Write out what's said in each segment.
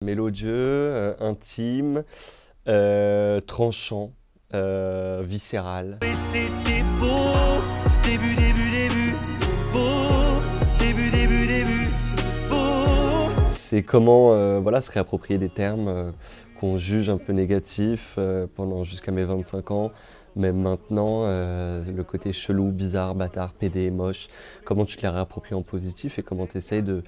Mélodieux, intime, tranchant, viscéral. Et c'était beau, début, beau, début, beau. C'est comment voilà, se réapproprier des termes qu'on juge un peu négatifs pendant jusqu'à mes 25 ans. Même maintenant, le côté chelou, bizarre, bâtard, pédé, moche, comment tu te les réappropries en positif et comment tu essayes de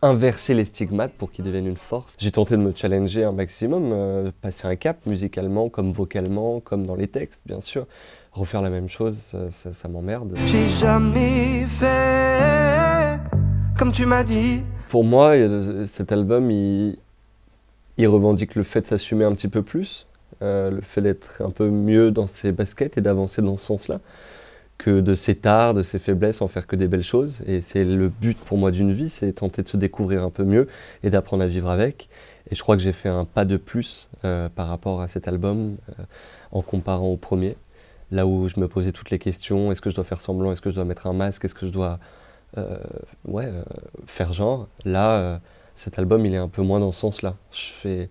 inverser les stigmates pour qu'ils deviennent une force. J'ai tenté de me challenger un maximum, passer un cap musicalement, comme vocalement, comme dans les textes, bien sûr. Refaire la même chose, ça m'emmerde. J'ai jamais fait comme tu m'as dit. Pour moi, cet album, il revendique le fait de s'assumer un petit peu plus, le fait d'être un peu mieux dans ses baskets et d'avancer dans ce sens-là, que de ses tares, de ses faiblesses, en faire que des belles choses. Et c'est le but pour moi d'une vie, c'est tenter de se découvrir un peu mieux et d'apprendre à vivre avec. Et je crois que j'ai fait un pas de plus par rapport à cet album en comparant au premier. Là où je me posais toutes les questions, est-ce que je dois faire semblant, est-ce que je dois mettre un masque, est-ce que je dois faire genre. Là, cet album, il est un peu moins dans ce sens-là. Je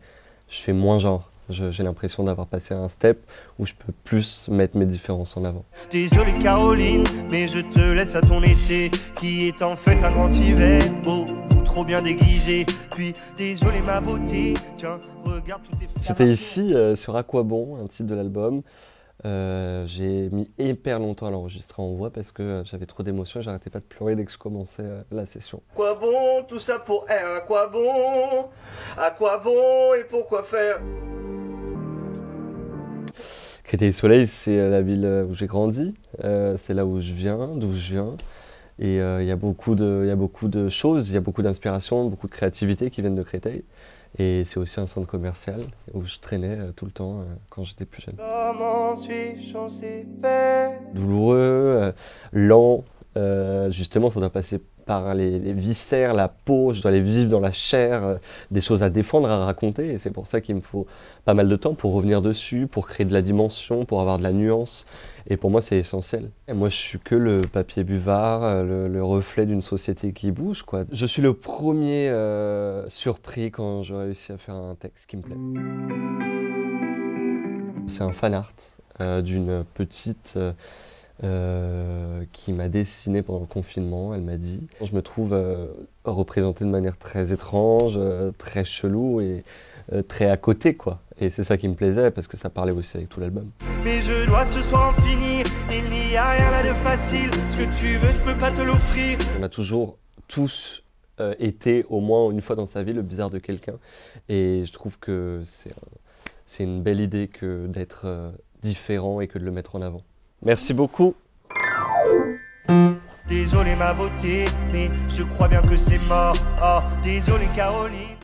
fais moins genre. J'ai l'impression d'avoir passé un step où je peux plus mettre mes différences en avant. Désolé Caroline, mais je te laisse à ton été, qui est en fait un grand hiver, beaucoup trop bien déguisé. Puis désolé ma beauté, tiens, regarde tout tes flammes. C'était ici, sur À quoi bon, un titre de l'album. J'ai mis hyper longtemps à l'enregistrer en voix parce que j'avais trop d'émotions et j'arrêtais pas de pleurer dès que je commençais la session. Quoi bon, tout ça pour elle, à quoi bon? À quoi bon et pourquoi faire? Créteil-Soleil, c'est la ville où j'ai grandi, c'est là où je viens, d'où je viens. Et il y a beaucoup de choses, il y a beaucoup d'inspiration, beaucoup de créativité qui viennent de Créteil. Et c'est aussi un centre commercial où je traînais tout le temps quand j'étais plus jeune. Comment suis-je censé faire? Douloureux, lent, justement ça doit passer par les viscères, la peau, je dois les vivre dans la chair, des choses à défendre, à raconter, et c'est pour ça qu'il me faut pas mal de temps pour revenir dessus, pour créer de la dimension, pour avoir de la nuance, et pour moi c'est essentiel. Et moi je suis que le papier buvard, le reflet d'une société qui bouge, quoi. Je suis le premier surpris quand je réussis à faire un texte qui me plaît. C'est un fan art d'une petite qui m'a dessiné pendant le confinement, elle m'a dit. Je me trouve représenté de manière très étrange, très chelou et très à côté, quoi. Et c'est ça qui me plaisait parce que ça parlait aussi avec tout l'album. Mais je dois ce soir en finir, il n'y a rien là de facile. Ce que tu veux, je peux pas te l'offrir. On a toujours tous été au moins une fois dans sa vie le bizarre de quelqu'un. Et je trouve que c'est une belle idée que d'être différent et que de le mettre en avant. Merci beaucoup. Désolé ma beauté, mais je crois bien que c'est mort. Oh, désolé Caroline.